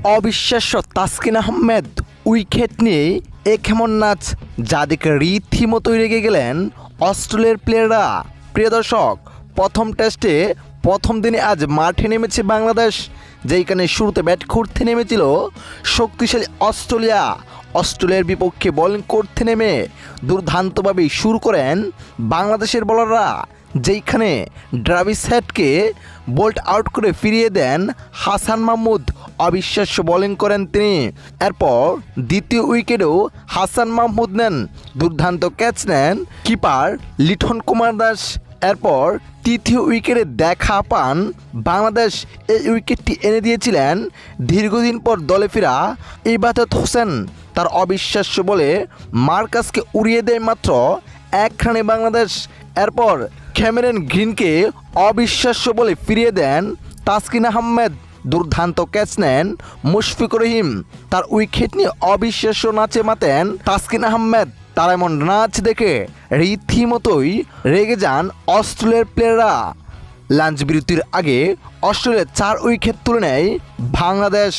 অবিশ্বাস্য তাসকিন আহমেদ উইকেট নিয়ে এ কেমন নাচ, যা দেখে রীতিমতোই রেগে গেলেন অস্ট্রেলিয়ার প্লেয়াররা। প্রিয় দর্শক, প্রথম টেস্টে প্রথম দিনে আজ মাঠে নেমেছে বাংলাদেশ, যেইখানে শুরুতে ব্যাট করতে নেমেছিল শক্তিশালী অস্ট্রেলিয়ার বিপক্ষে বোলিং করতে নেমে দুর্দান্তভাবেই শুরু করেন বাংলাদেশের বোলাররা, যেইখানে ড্রাভিস হেডকে বোল্ট আউট করে ফিরিয়ে দেন হাসান মাহমুদ। অবিশ্বাস্য বোলিং করেন তিনি। এরপর দ্বিতীয় উইকেটেও হাসান মাহমুদ নেন, দুর্দান্ত ক্যাচ নেন কিপার লিটন কুমার দাস। এরপর তৃতীয় উইকেটে দেখা পান বাংলাদেশ। এই উইকেটটি এনে দিয়েছিলেন দীর্ঘদিন পর দলে ফেরা ইবাদত হোসেন। তার অবিশ্বাস্য বলে মার্কাসকে উড়িয়ে দেয় মাত্র 1 রানে বাংলাদেশ। এরপর ক্যামেরন গ্রিনকে অবিশ্বাস্য বলে ফিরিয়ে দেন তাসকিন আহমেদ। দুর্দান্ত ক্যাচ নেন মুশফিকুর রহিম। তার উইকেট নিয়ে অবিশ্বাস্য নাচে মাতেন তাসকিন আহমেদ। তার এমন নাচ দেখে রীতিমতোই রেগে যান অস্ট্রেলিয়ার প্লেয়াররা। লাঞ্চ বিরতির আগে অস্ট্রেলিয়া 4 উইকেট তুলে নেয় বাংলাদেশ।